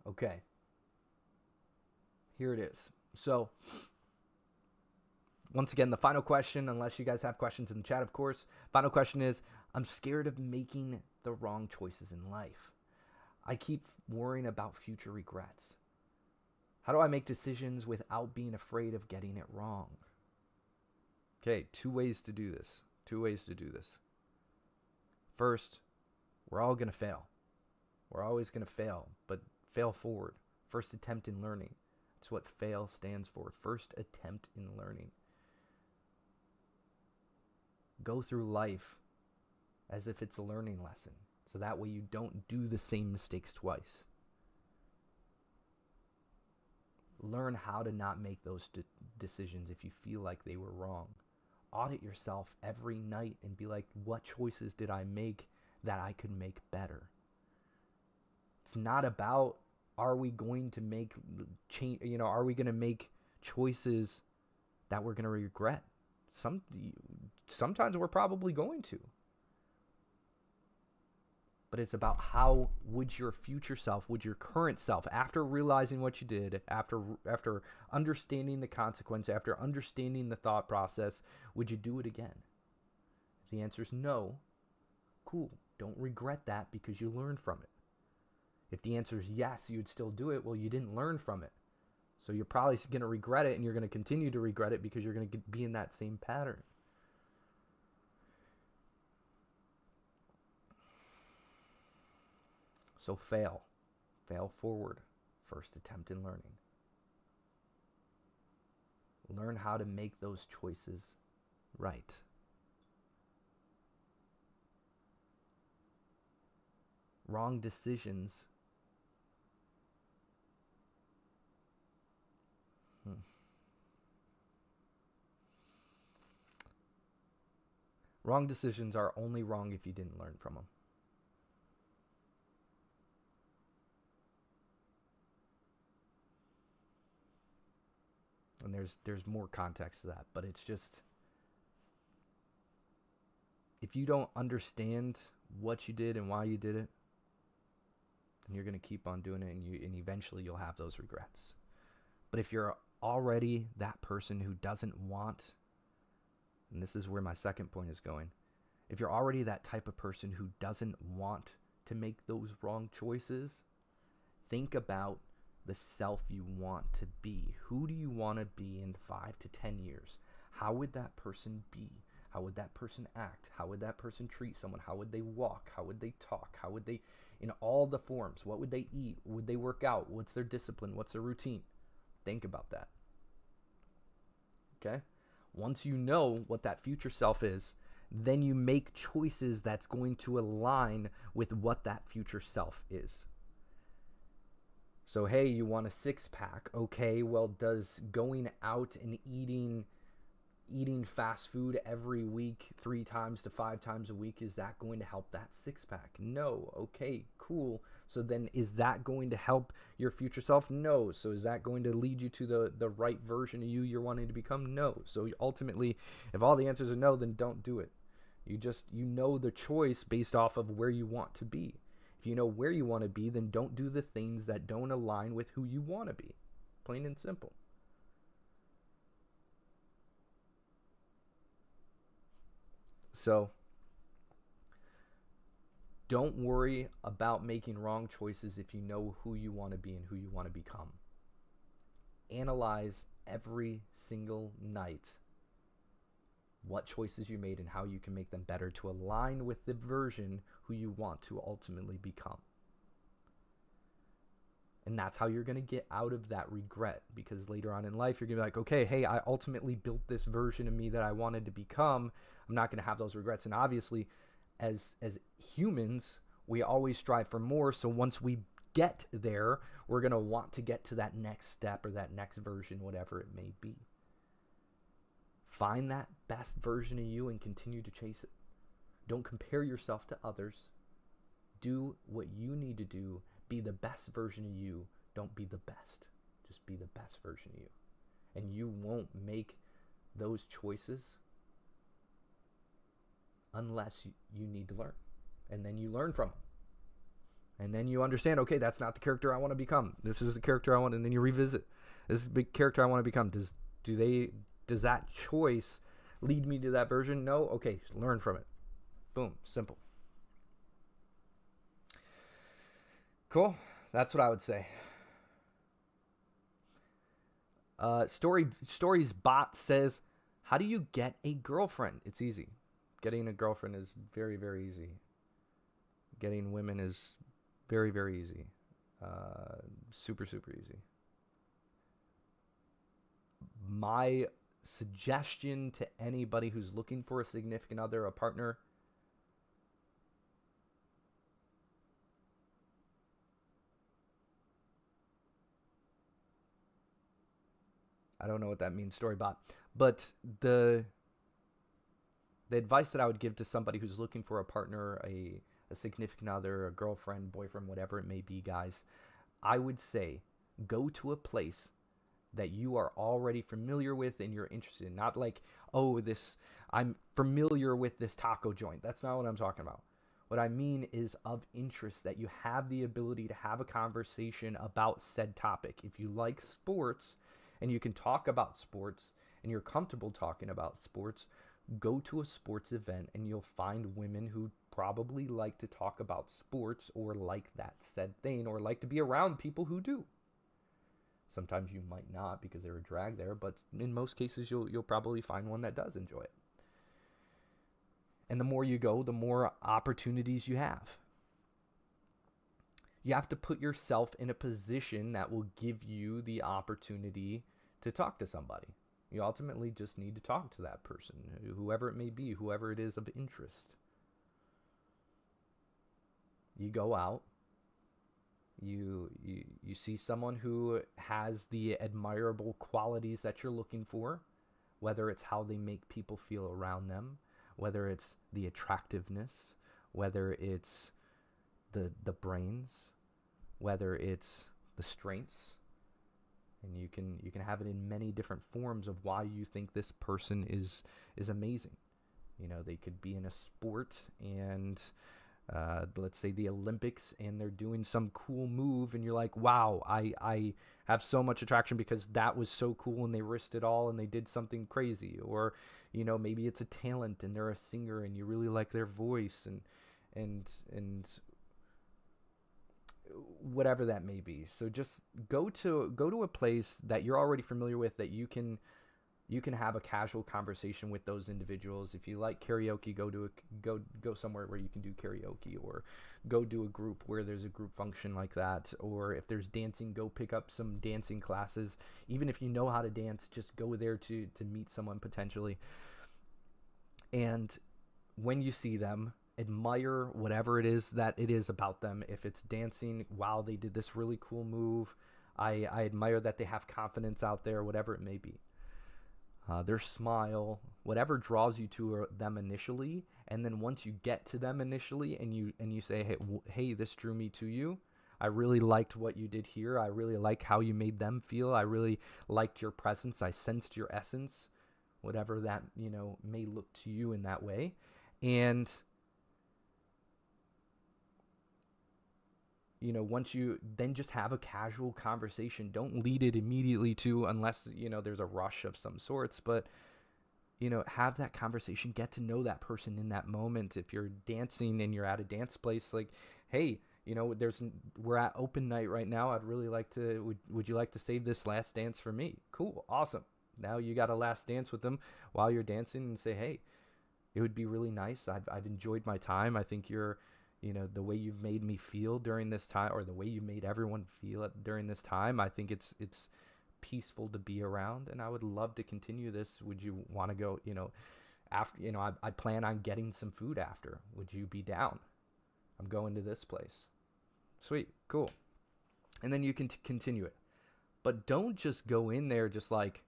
Okay. Here it is. So, once again, the final question, unless you guys have questions in the chat, of course. Final question is, I'm scared of making the wrong choices in life. I keep worrying about future regrets. How do I make decisions without being afraid of getting it wrong? Okay, two ways to do this. First, we're all going to fail. We're always going to fail, but fail forward. First attempt in learning. That's what FAIL stands for. First attempt in learning. Go through life as if it's a learning lesson, so that way you don't do the same mistakes twice. Learn how to not make those decisions if you feel like they were wrong. Audit yourself every night and be like, what choices did I make that I could make better? It's not about are we going to make change? Are we going to make choices that we're going to regret? Sometimes we're probably going to. But it's about how would your future self, would your current self, after realizing what you did, after understanding the consequence, after understanding the thought process, would you do it again? If the answer is no, cool. Don't regret that because you learned from it. If the answer is yes, you'd still do it, well, you didn't learn from it. So you're probably going to regret it, and you're going to continue to regret it because you're going to be in that same pattern. So fail forward. First attempt in learning. Learn how to make those choices right. Wrong decisions. Wrong decisions are only wrong if you didn't learn from them. And there's more context to that, but it's just, if you don't understand what you did and why you did it, then you're going to keep on doing it, and eventually you'll have those regrets. But if you're already that person who doesn't want, and this is where my second point is going, if you're already that type of person who doesn't want to make those wrong choices, think about the self you want to be. Who do you want to be in 5 to 10 years? How would that person be? How would that person act? How would that person treat someone? How would they walk? How would they talk? How would they, in all the forms, what would they eat? Would they work out? What's their discipline? What's their routine? Think about that. Okay? Once you know what that future self is, then you make choices that's going to align with what that future self is. So, hey, you want a 6-pack. Okay, well, does going out and eating fast food every week 3 times to 5 times a week, is that going to help that 6-pack? No. Okay, cool. So then is that going to help your future self? No. So is that going to lead you to the right version of you're wanting to become? No. So ultimately, if all the answers are no, then don't do it. You know the choice based off of where you want to be. If you know where you want to be, then don't do the things that don't align with who you want to be. Plain and simple. So don't worry about making wrong choices if you know who you want to be and who you want to become. Analyze every single night what choices you made and how you can make them better to align with the version who you want to ultimately become. And that's how you're going to get out of that regret, because later on in life, you're going to be like, okay, hey, I ultimately built this version of me that I wanted to become. I'm not going to have those regrets. And obviously, as humans, we always strive for more. So once we get there, we're going to want to get to that next step or that next version, whatever it may be. Find that best version of you and continue to chase it. Don't compare yourself to others. Do what you need to do. Be the best version of you. Don't be the best. Just be the best version of you. And you won't make those choices unless you need to learn. And then you learn from them. And then you understand, okay, that's not the character I want to become. This is the character I want, and then you revisit. This is the character I want to become. Does that choice lead me to that version? No? Okay, learn from it. Boom, simple. Cool. That's what I would say. Stories bot says, how do you get a girlfriend? It's easy. Getting a girlfriend is very, very easy. Getting women is very, very easy. Super, super easy. My suggestion to anybody who's looking for a significant other, a partner, I don't know what that means, Storybot, but the advice that I would give to somebody who's looking for a partner, a significant other, a girlfriend, boyfriend, whatever it may be, guys, I would say go to a place that you are already familiar with and you're interested in. Not like, oh, I'm familiar with this taco joint. That's not what I'm talking about. What I mean is of interest, that you have the ability to have a conversation about said topic. If you like sports and you can talk about sports and you're comfortable talking about sports, go to a sports event and you'll find women who probably like to talk about sports or like that said thing or like to be around people who do. Sometimes you might not because they're a drag there, but in most cases you'll probably find one that does enjoy it. And the more you go, the more opportunities you have. You have to put yourself in a position that will give you the opportunity to talk to somebody. You ultimately just need to talk to that person, whoever it may be, whoever it is of interest. You go out, you see someone who has the admirable qualities that you're looking for, whether it's how they make people feel around them, whether it's the attractiveness, whether it's the brains, whether it's the strengths. And you can have it in many different forms of why you think this person is amazing. You know, they could be in a sport and let's say the Olympics, and they're doing some cool move and you're like, wow, I have so much attraction because that was so cool and they risked it all and they did something crazy. Or, you know, maybe it's a talent and they're a singer and you really like their voice and whatever that may be. So just go to a place that you're already familiar with, that you can have a casual conversation with those individuals. If you like karaoke, go somewhere where you can do karaoke, or go do a group where there's a group function like that. Or if there's dancing, go pick up some dancing classes. Even if you know how to dance, just go there to meet someone potentially. And when you see them, admire whatever it is that it is about them. If it's dancing, wow, they did this really cool move. I admire that they have confidence out there, whatever it may be. Their smile, whatever draws you to them initially, and then once you get to them initially and you say, hey, this drew me to you. I really liked what you did here. I really like how you made them feel. I really liked your presence. I sensed your essence, whatever that, you know, may look to you in that way. And you know, once you then just have a casual conversation. Don't lead it immediately to, unless, you know, there's a rush of some sorts, but, you know, have that conversation, get to know that person in that moment. If you're dancing and you're at a dance place, like, hey, you know, we're at open night right now. I'd really like to, would you like to save this last dance for me? Cool. Awesome. Now you got a last dance with them while you're dancing, and say, hey, it would be really nice. I've enjoyed my time. I think you're, you know, the way you've made me feel during this time, or the way you made everyone feel during this time, I think it's peaceful to be around, and I would love to continue this. Would you want to go, you know, after, you know, I plan on getting some food after. Would you be down? I'm going to this place. Sweet. Cool. And then you can continue it. But don't just go in there just like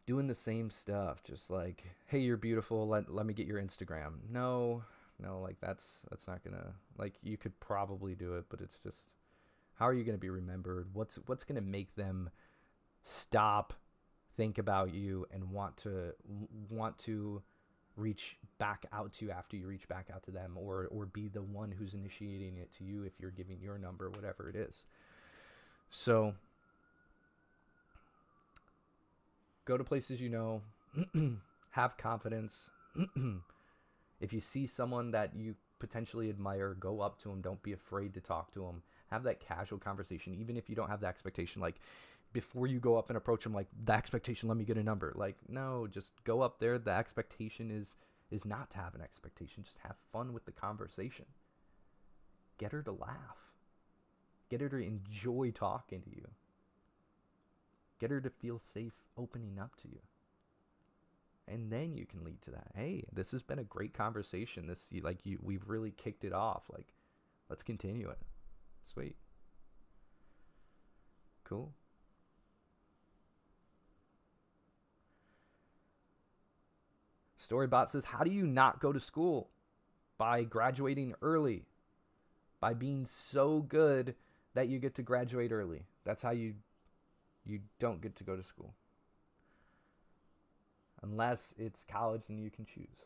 doing the same stuff, just like, hey, you're beautiful, let me get your Instagram. No, like that's not gonna, like, you could probably do it, but it's just, how are you gonna be remembered? What's gonna make them stop, think about you, and want to reach back out to you after you reach back out to them, or be the one who's initiating it to you if you're giving your number, whatever it is. So go to places you know, have confidence. If you see someone that you potentially admire, go up to them. Don't be afraid to talk to them. Have that casual conversation, even if you don't have the expectation. Like, before you go up and approach them, like, the expectation, let me get a number. Like, no, just go up there. The expectation is not to have an expectation. Just have fun with the conversation. Get her to laugh. Get her to enjoy talking to you. Get her to feel safe opening up to you. And then you can lead to that. Hey, this has been a great conversation. We've really kicked it off. Like, let's continue it. Sweet. Cool. Storybot says, how do you not go to school? By graduating early. by being so good that you get to graduate early. That's how you don't get to go to school. Unless it's college and you can choose.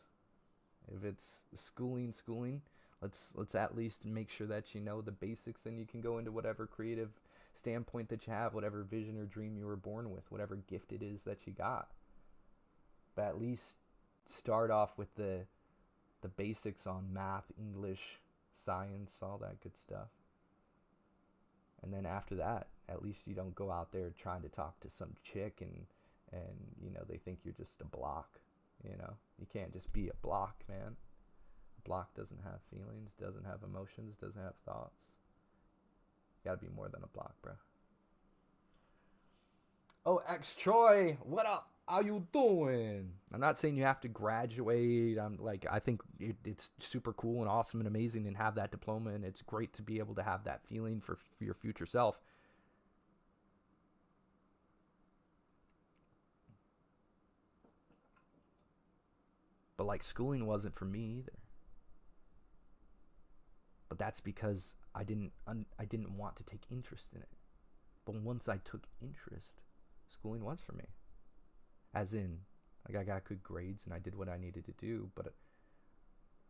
If it's schooling, let's at least make sure that you know the basics, and you can go into whatever creative standpoint that you have, whatever vision or dream you were born with, whatever gift it is that you got. But at least start off with the basics on math, English, science, all that good stuff. And then after that, at least you don't go out there trying to talk to some chick and they think you're just a block. You can't just be a block, man. A block doesn't have feelings, doesn't have emotions, doesn't have thoughts. You gotta be more than a block, bro. Oh, X Troy, what up? How you doing? I'm not saying you have to graduate. I think it's super cool and awesome and amazing and have that diploma, and it's great to be able to have that feeling for your future self. But schooling wasn't for me either. But that's because I didn't want to take interest in it. But once I took interest, schooling was for me. As in, I got good grades and I did what I needed to do, but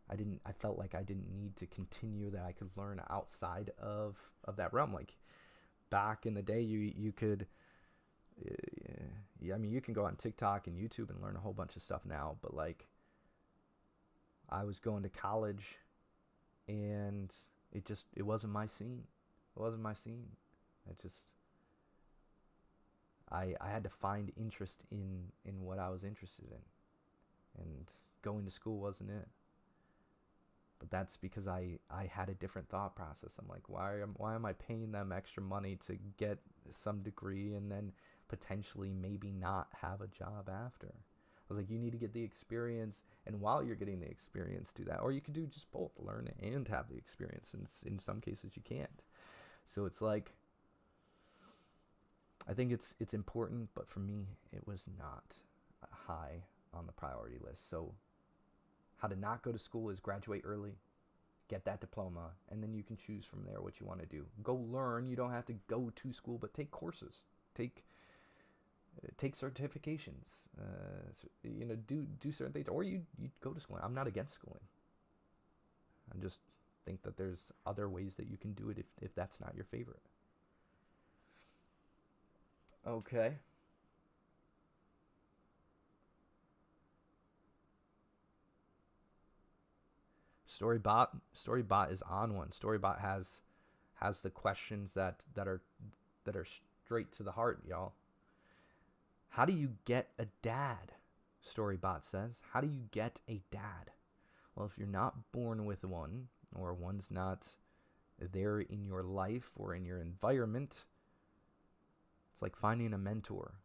I felt like I didn't need to continue, that I could learn outside of that realm. Back in the day, you could, you can go on TikTok and YouTube and learn a whole bunch of stuff now, but I was going to college and it wasn't my scene. It wasn't my scene. I had to find interest in what I was interested in, and going to school wasn't it. But that's because I had a different thought process. I'm like, why am I paying them extra money to get some degree and then potentially maybe not have a job after? I was like, you need to get the experience, and while you're getting the experience, do that. Or you could do just both, learn and have the experience, and in some cases you can't. So it's like, I think it's important, but for me, it was not high on the priority list. So how to not go to school is graduate early, get that diploma, and then you can choose from there what you want to do. Go learn. You don't have to go to school, but take courses. Take certifications. Do certain things. Or you go to school. I'm not against schooling. I just think that there's other ways that you can do it if that's not your favorite. Okay. Storybot is on one. Storybot has the questions that are straight to the heart, y'all. How do you get a dad? Storybot says. How do you get a dad? Well, if you're not born with one, or one's not there in your life or in your environment, it's like finding a mentor.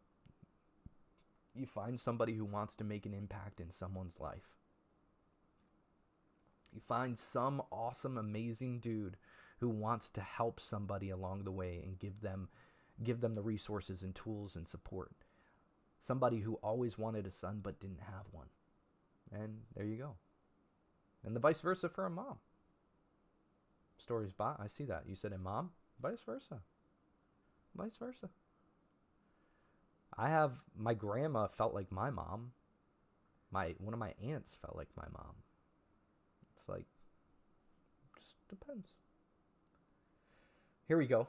You find somebody who wants to make an impact in someone's life. You find some awesome, amazing dude who wants to help somebody along the way and give them the resources and tools and support. Somebody who always wanted a son but didn't have one. And there you go. And the vice versa for a mom. Stories bot, I see that. You said a mom? Vice versa. Vice versa. My grandma felt like my mom. One of my aunts felt like my mom. It's like, just depends. Here we go.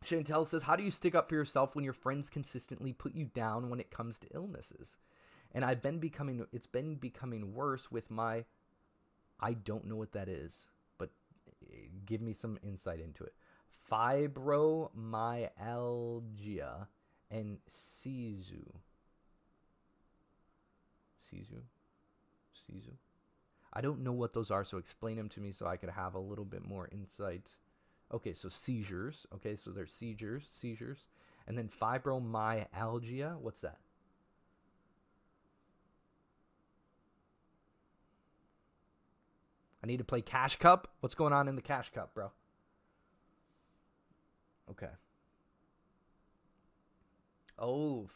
Chantel says, how do you stick up for yourself when your friends consistently put you down when it comes to illnesses? And it's been becoming worse with my, I don't know what that is, but give me some insight into it. Fibromyalgia and Sisu. I don't know what those are, so explain them to me so I could have a little bit more insight. Okay, so seizures. Okay, so there's seizures. And then fibromyalgia, what's that? I need to play Cash Cup? What's going on in the Cash Cup, bro? Okay. Oh,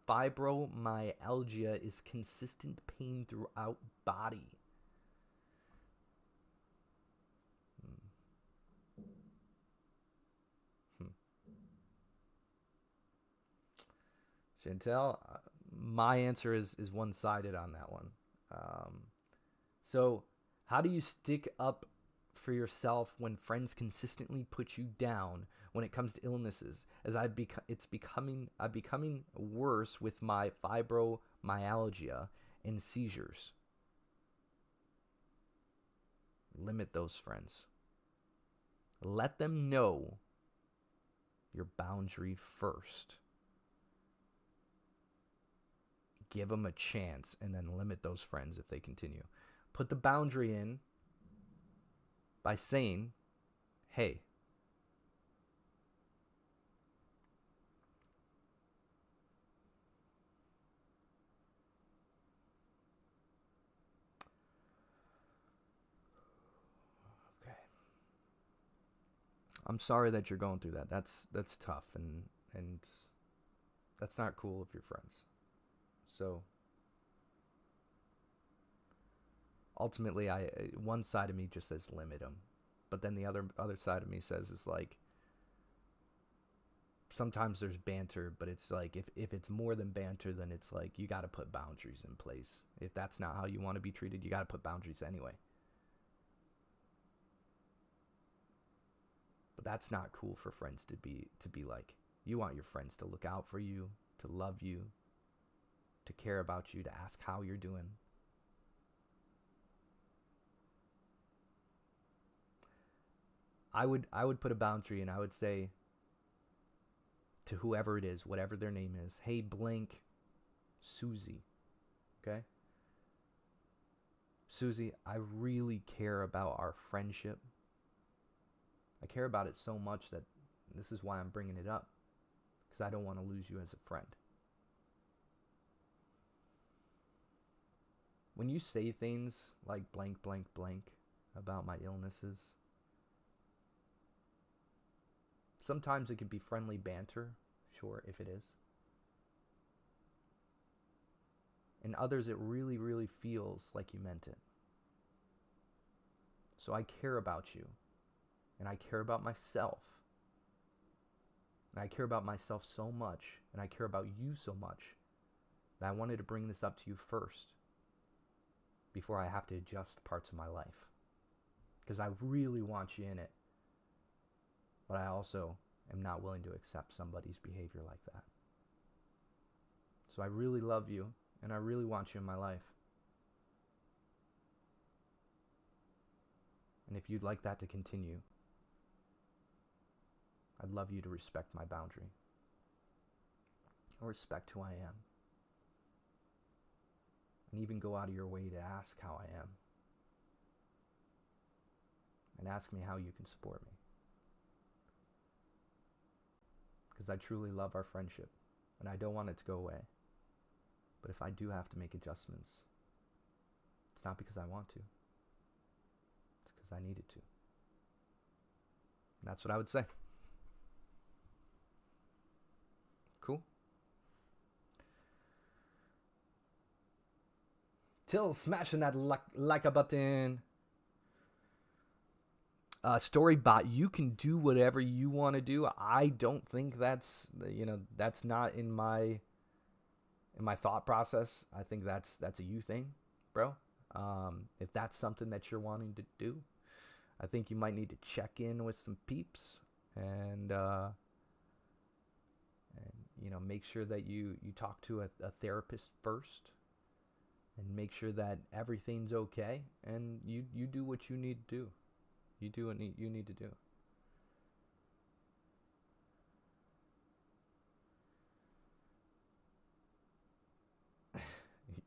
fibromyalgia is consistent pain throughout body. Chantel, my answer is one-sided on that one. So how do you stick up for yourself when friends consistently put you down when it comes to illnesses? As I'm becoming worse with my fibromyalgia and seizures. Limit those friends. Let them know your boundary first. Give them a chance and then limit those friends if they continue. Put the boundary in by saying, hey, okay, I'm sorry that you're going through that. That's tough, and that's not cool with your friends. So ultimately, one side of me just says limit them, but then the other side of me says is like, sometimes there's banter, but it's like if it's more than banter, then it's like you got to put boundaries in place. If that's not how you want to be treated, you got to put boundaries anyway. But that's not cool for friends to be like. You want your friends to look out for you, to love you, to care about you, to ask how you're doing. I would put a boundary, and I would say to whoever it is, whatever their name is, hey, blank Susie, okay? Susie, I really care about our friendship. I care about it so much that this is why I'm bringing it up, because I don't want to lose you as a friend. When you say things like blank, blank, blank about my illnesses, sometimes it can be friendly banter, sure, if it is. In others, it really, really feels like you meant it. So I care about you, and I care about myself. And I care about myself so much, and I care about you so much, that I wanted to bring this up to you first, before I have to adjust parts of my life. Because I really want you in it. But I also am not willing to accept somebody's behavior like that. So I really love you, and I really want you in my life. And if you'd like that to continue, I'd love you to respect my boundary. Or respect who I am. And even go out of your way to ask how I am. And ask me how you can support me. Because I truly love our friendship, and I don't want it to go away. But if I do have to make adjustments, it's not because I want to. It's because I needed to. And that's what I would say. Cool? Till smashing that like a button. Storybot, you can do whatever you want to do. I don't think that's not in my thought process. I think that's a you thing, bro. If that's something that you're wanting to do, I think you might need to check in with some peeps and make sure that you talk to a therapist first, and make sure that everything's okay, and you do what you need to do. You do what you need to do.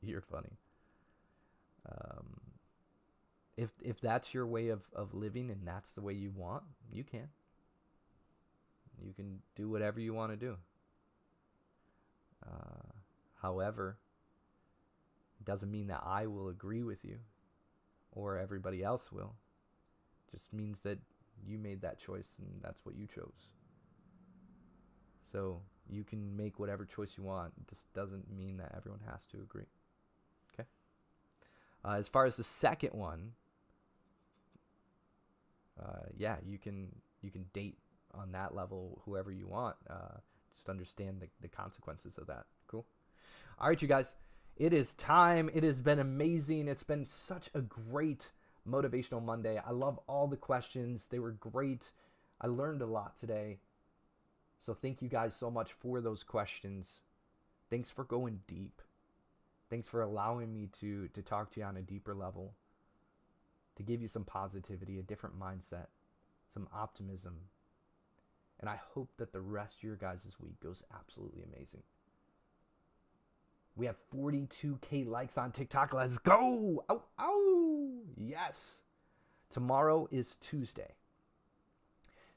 You're funny. If that's your way of living and that's the way you want, you can. You can do whatever you want to do. However, it doesn't mean that I will agree with you or everybody else will. It just means that you made that choice and that's what you chose. So you can make whatever choice you want. It just doesn't mean that everyone has to agree. Okay? As far as the second one, you can date on that level whoever you want. Just understand the consequences of that. Cool. All right, you guys. It is time. It has been amazing. It's been such a great Motivational Monday. I love all the questions. They were great. I learned a lot today. So thank you guys so much for those questions. Thanks for going deep. Thanks for allowing me to talk to you on a deeper level, to give you some positivity, a different mindset, some optimism. And I hope that the rest of your guys' week goes absolutely amazing. We have 42K likes on TikTok. Let's go. Ow, ow. Yes. Tomorrow is Tuesday.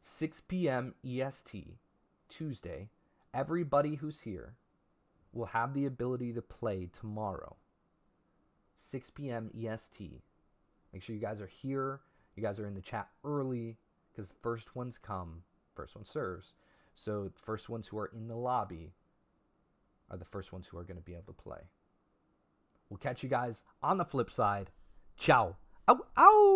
6 p.m. EST, Tuesday. Everybody who's here will have the ability to play tomorrow. 6 p.m. EST. Make sure you guys are here. You guys are in the chat early because first ones come, first one serves. So the first ones who are in the lobby are the first ones who are going to be able to play. We'll catch you guys on the flip side. Ciao. Ow, ow.